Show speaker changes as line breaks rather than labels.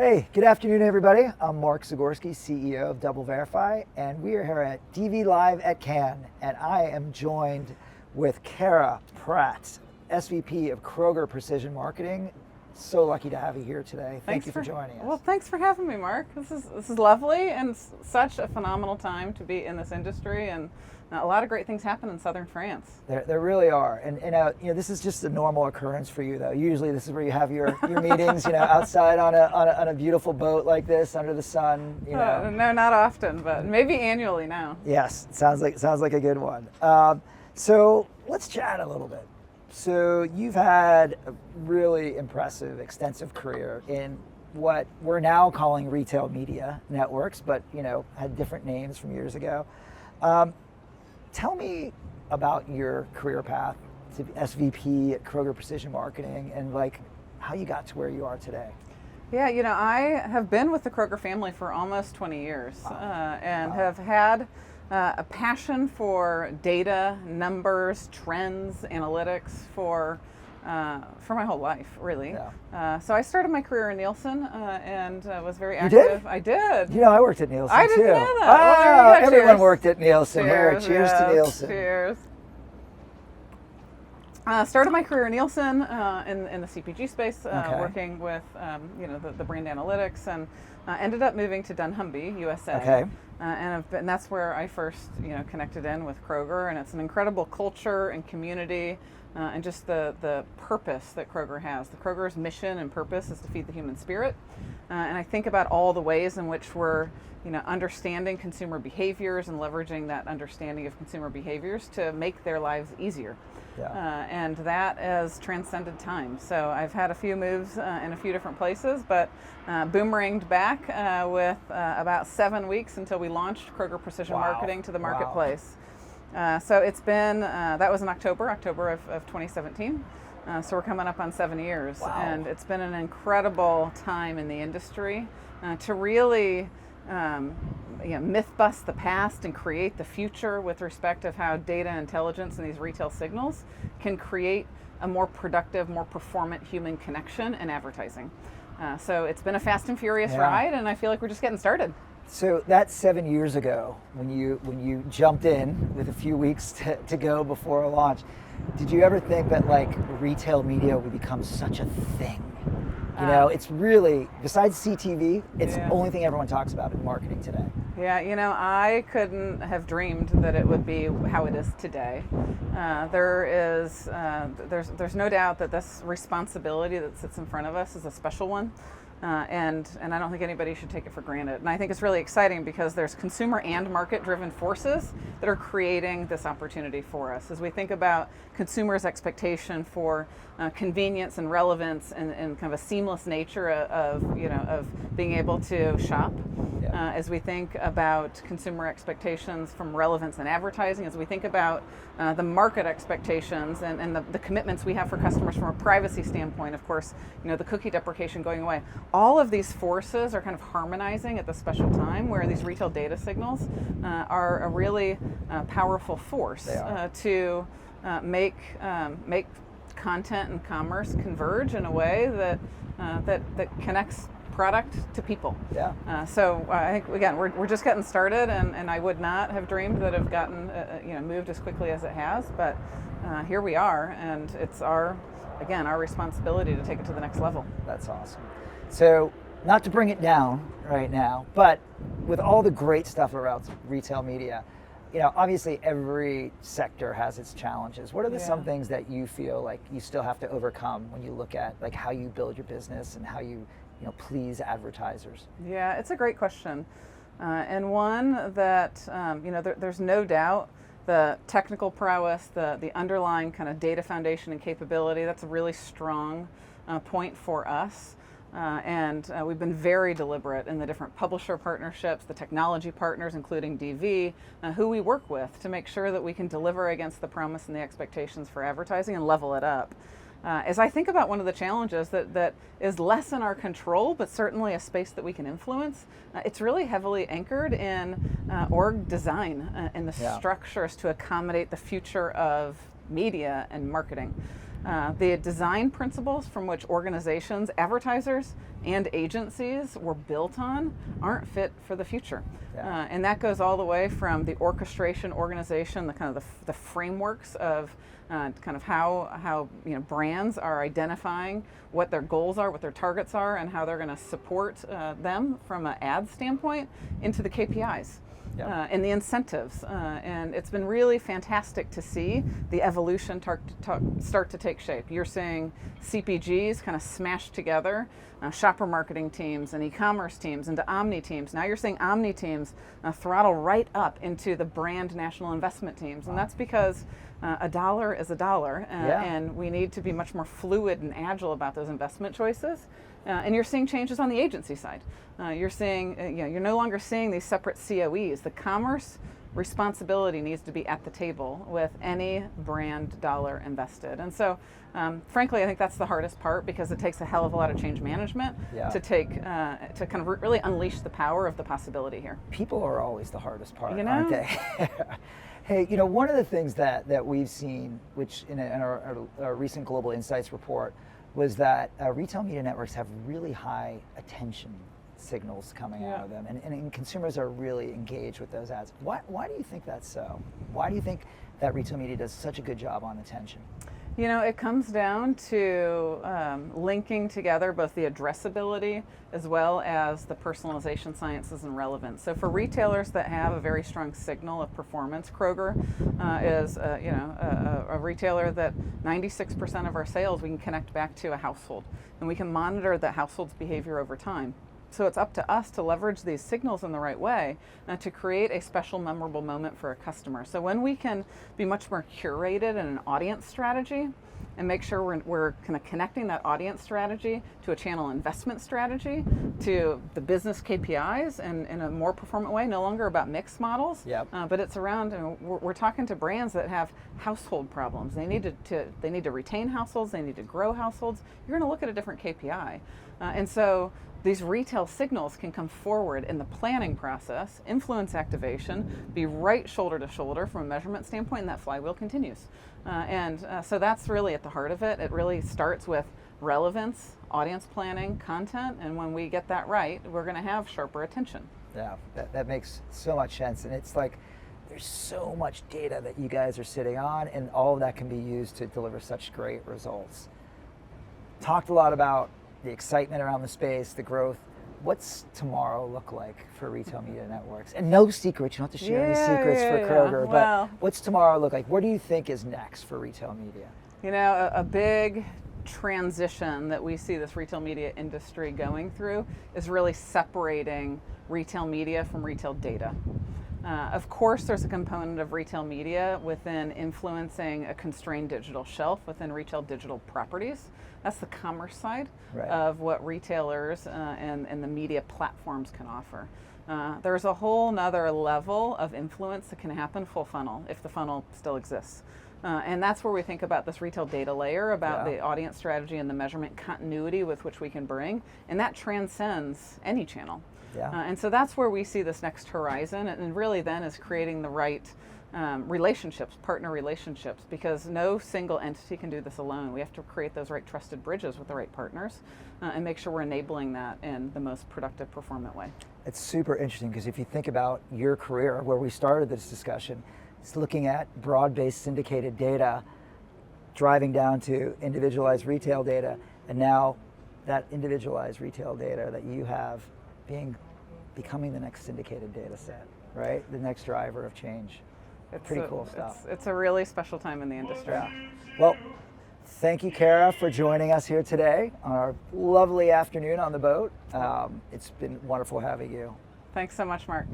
Hey, good afternoon, everybody. I'm Mark Zagorski, CEO of Double Verify, and we are here at DV Live at Cannes, and I am joined with Cara Pratt, SVP of Kroger Precision Marketing. So lucky to have you here today. Thank you for joining us.
Well, thanks for having me, Mark. This is lovely and such a phenomenal time to be in this industry, and a lot of great things happen in southern France.
There really are, and this is just a normal occurrence for you, though. Usually, this is where you have your meetings, outside on a beautiful boat like this under the sun.
No, not often, but maybe annually now.
Yes, sounds like a good one. So let's chat a little bit. So you've had a really impressive, extensive career in what we're now calling retail media networks, but had different names from years ago. Tell me about your career path to SVP at Kroger Precision Marketing and how you got to where you are today.
Yeah, I have been with the Kroger family for almost 20 years.
Wow.
Have had a passion for data, numbers, trends, analytics for my whole life, really.
Yeah.
So I started my career in Nielsen and was very
active.
You did? I did.
I worked at Nielsen
I
too.
didn't know that.
Oh,
Well,
everyone
cheers.
worked at Nielsen.
Cheers,
Cheers to Nielsen.
Cheers. Started my career in Nielsen in the CPG space,
Okay.
working with the brand analytics, and ended up moving to dunnhumby, USA.
Okay.
And that's where I first connected in with Kroger, and it's an incredible culture and community, and just the purpose that Kroger has. The Kroger's mission and purpose is to feed the human spirit, and I think about all the ways in which we're understanding consumer behaviors and leveraging that understanding of consumer behaviors to make their lives easier.
Yeah.
And that has transcended time. So I've had a few moves in a few different places, but boomeranged back with about 7 weeks until we launched Kroger Precision
Wow.
Marketing to the
Wow.
marketplace. So it's been, that was in October of 2017. So we're coming up on 7 years.
Wow.
And it's been an incredible time in the industry to really myth bust the past and create the future with respect of how data intelligence and these retail signals can create a more productive, more performant human connection in advertising. So it's been a fast and furious ride, and I feel like we're just getting started.
So that's 7 years ago when you jumped in with a few weeks to go before a launch. Did you ever think that retail media would become such a thing? It's really, besides CTV, it's the only thing everyone talks about in marketing today.
Yeah, I couldn't have dreamed that it would be how it is today. There's no doubt that this responsibility that sits in front of us is a special one. And I don't think anybody should take it for granted. And I think it's really exciting because there's consumer and market-driven forces that are creating this opportunity for us. As we think about consumers' expectation for convenience and relevance and kind of a seamless nature of being able to shop.
Yeah.
As we think about consumer expectations from relevance and advertising, as we think about the market expectations and the commitments we have for customers from a privacy standpoint, of course, the cookie deprecation going away. All of these forces are kind of harmonizing at this special time where these retail data signals are a really powerful force to make content and commerce converge in a way that connects product to people.
Yeah.
So I think again we're just getting started, and I would not have dreamed that have gotten moved as quickly as it has. But here we are, and it's our responsibility to take it to the next level.
That's awesome. So, not to bring it down right now, but with all the great stuff around retail media, obviously every sector has its challenges. What are some things that you feel like you still have to overcome when you look at how you build your business and how you please advertisers?
Yeah, it's a great question, and one that there's no doubt the technical prowess, the underlying kind of data foundation and capability. That's a really strong point for us. And we've been very deliberate in the different publisher partnerships, the technology partners, including DV, who we work with to make sure that we can deliver against the promise and the expectations for advertising and level it up. As I think about one of the challenges that is less in our control, but certainly a space that we can influence, it's really heavily anchored in org design and the structures to accommodate the future of media and marketing. The design principles from which organizations, advertisers, and agencies were built on aren't fit for the future.
Yeah.
And that goes all the way from the orchestration organization, the kind of the frameworks of kind of how brands are identifying what their goals are, what their targets are, and how they're going to support them from an ad standpoint, into the KPIs.
Yep.
And the incentives. And it's been really fantastic to see the evolution start to take shape. You're seeing CPGs kind of smashed together, shopper marketing teams and e-commerce teams into omni teams. Now you're seeing omni teams throttle right up into the brand national investment teams. And that's because a dollar is a dollar, and we need to be much more fluid and agile about those investment choices. And you're seeing changes on the agency side. You're seeing, you're no longer seeing these separate COEs. The commerce responsibility needs to be at the table with any brand dollar invested. And so, frankly, I think that's the hardest part, because it takes a hell of a lot of change management to kind of really unleash the power of the possibility here.
People are always the hardest part,
You know?
aren't they? Hey, one of the things that we've seen, which in our recent Global Insights report, was that retail media networks have really high attention signals coming out of them, and consumers are really engaged with those ads. Why do you think that's so? Why do you think that retail media does such a good job on attention?
It comes down to linking together both the addressability as well as the personalization sciences and relevance. So for retailers that have a very strong signal of performance, Kroger is a retailer that 96% of our sales we can connect back to a household, and we can monitor that household's behavior over time. So it's up to us to leverage these signals in the right way to create a special, memorable moment for a customer. So when we can be much more curated in an audience strategy and make sure we're kind of connecting that audience strategy to a channel investment strategy, to the business KPIs, and in a more performant way, no longer about mixed models, but it's around, we're talking to brands that have household problems. They need to retain households, they need to grow households. You're going to look at a different KPI. And so these retail signals can come forward in the planning process, influence activation, be right shoulder to shoulder from a measurement standpoint, and that flywheel continues. So that's really at the heart of it. It really starts with relevance, audience planning, content, and when we get that right, we're going to have sharper attention.
Yeah, that makes so much sense. And it's like, there's so much data that you guys are sitting on, and all of that can be used to deliver such great results. Talked a lot about the excitement around the space, the growth. What's tomorrow look like for retail media networks? And no secrets, you don't have to share any secrets for Kroger, but what's tomorrow look like? What do you think is next for retail media?
A big transition that we see this retail media industry going through is really separating retail media from retail data. Of course, there's a component of retail media within influencing a constrained digital shelf within retail digital properties. That's the commerce side of what retailers and the media platforms can offer. There's a whole nother level of influence that can happen full funnel, if the funnel still exists. And that's where we think about this retail data layer, about the audience strategy and the measurement continuity with which we can bring, and that transcends any channel. And so that's where we see this next horizon, and really then is creating the right relationships, partner relationships, because no single entity can do this alone. We have to create those right trusted bridges with the right partners and make sure we're enabling that in the most productive, performant way.
It's super interesting, because if you think about your career, where we started this discussion, it's looking at broad-based syndicated data, driving down to individualized retail data, and now that individualized retail data that you have becoming the next syndicated data set, right? The next driver of change. It's pretty cool stuff.
It's a really special time in the industry.
Yeah. Well, thank you, Cara, for joining us here today on our lovely afternoon on the boat. It's been wonderful having you.
Thanks so much, Mark.